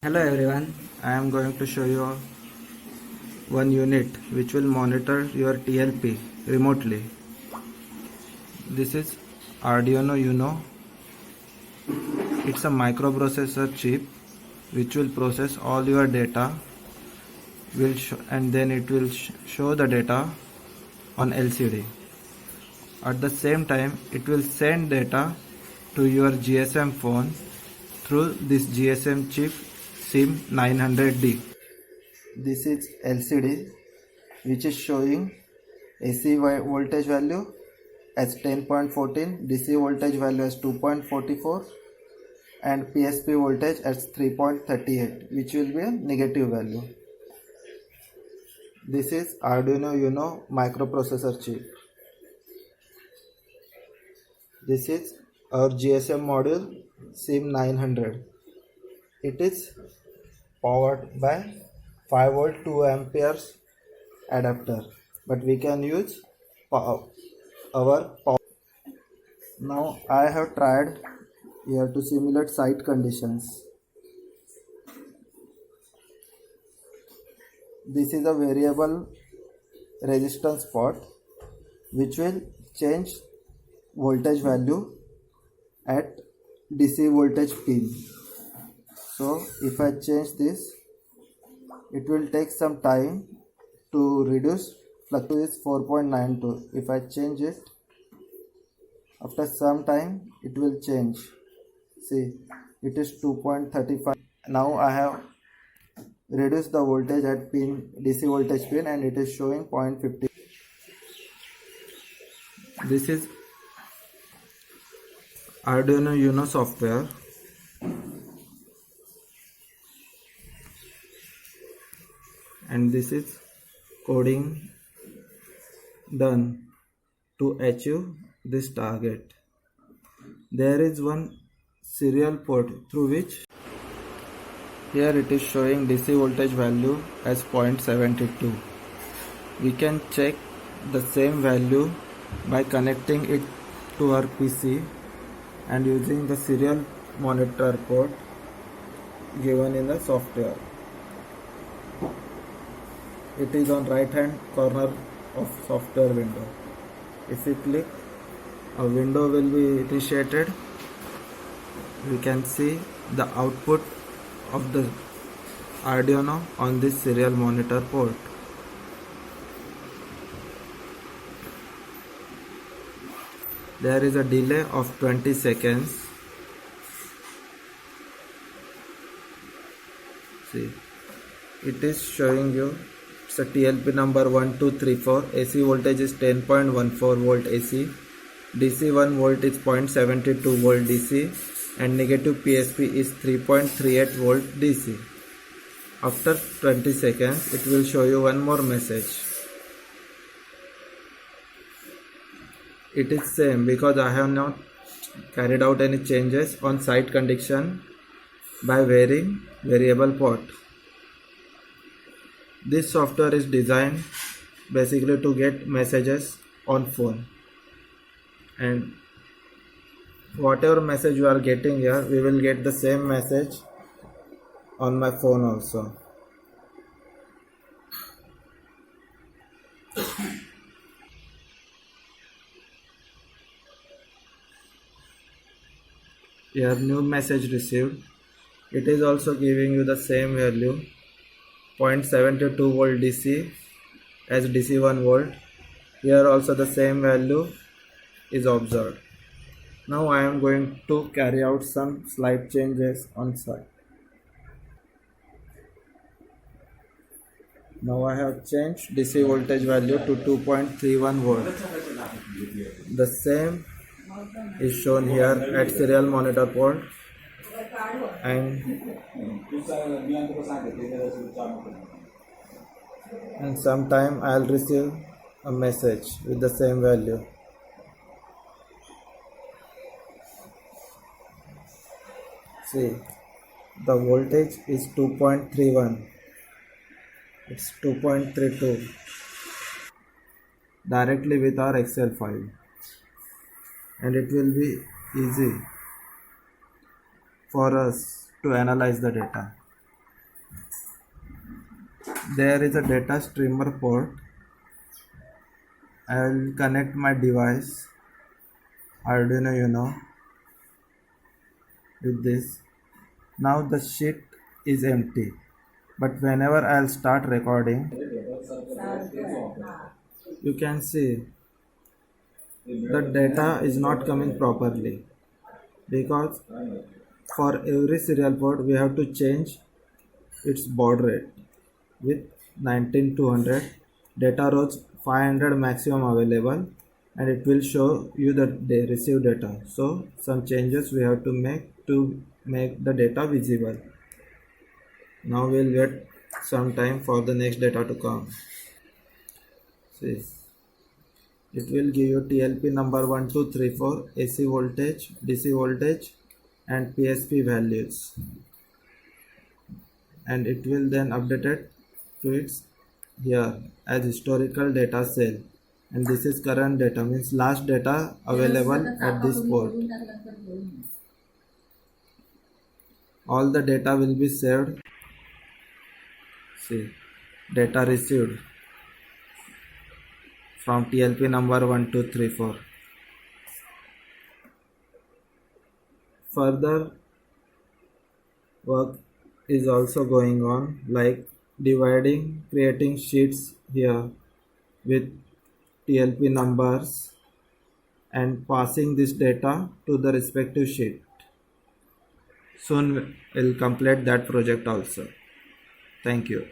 Hello everyone, I am going to show you one unit which will monitor your TLP remotely. This is Arduino Uno. It's a microprocessor chip which will process all your data and then it will show the data on LCD. At the same time, it will send data to your GSM phone through this GSM chip SIM 900D. This is LCD which is showing AC voltage value as 10.14, DC voltage value as 2.44 and PSP voltage as 3.38, which will be a negative value. This is Arduino Uno microprocessor chip. This is our GSM module SIM 900. It is powered by 5 volt 2 amperes adapter, but we can use our power. Now I have tried here to simulate site conditions. This is a variable resistance pot which will change voltage value at DC voltage pin. So if I change this, it will take some time to reduce. Fluctuates 4.92. If I change it, after some time it will change. See, it is 2.35. Now I have reduced the voltage at pin DC voltage pin and it is showing 0.50. This is Arduino Uno software. And this is coding done to achieve this target. There is one serial port through which here it is showing DC voltage value as 0.72. We can check the same value by connecting it to our PC and using the serial monitor port given in the software. It is on right hand corner of software window. If we click, a window will be initiated. We can see the output of the Arduino on this serial monitor port. There is a delay of 20 seconds. See, it is showing you it's a TLP number 1234. AC voltage is 10.14 volt AC. DC 1 volt is 0.72 volt DC and negative PSP is 3.38 volt DC. After 20 seconds, it will show you one more message. It is same because I have not carried out any changes on site condition by varying variable port. This software is designed basically to get messages on phone, and whatever message you are getting here, we will get the same message on my phone also. Here new message received. It is also giving you the same value 0.72 volt DC as DC 1 volt. Here also the same value is observed. Now I am going to carry out some slight changes on site. Now I have changed DC voltage value to 2.31 volt. The same is shown here at serial monitor port, and sometime I'll receive a message with the same value. See, the voltage is 2.31. It's 2.32 directly with our Excel file, and it will be easy for us to analyze the data. There is a data streamer port. I will connect my device Arduino Uno with this. Now the sheet is empty, but whenever I'll start recording, you can see the data is not coming properly, because for every serial port we have to change its baud rate with 19200, data rows 500 maximum available, and it will show you the received data. So some changes we have to make the data visible. Now we'll wait some time for the next data to come. See, it will give you TLP number 1234, AC voltage, DC voltage, and PSP values, and it will then update it to its here as historical data cell, and this is current data, means last data available at this port. All the data will be saved. See, data received from TLP number 1234. Further work is also going on, like creating sheets here with TLP numbers and passing this data to the respective sheet. Soon we'll complete that project also. Thank you.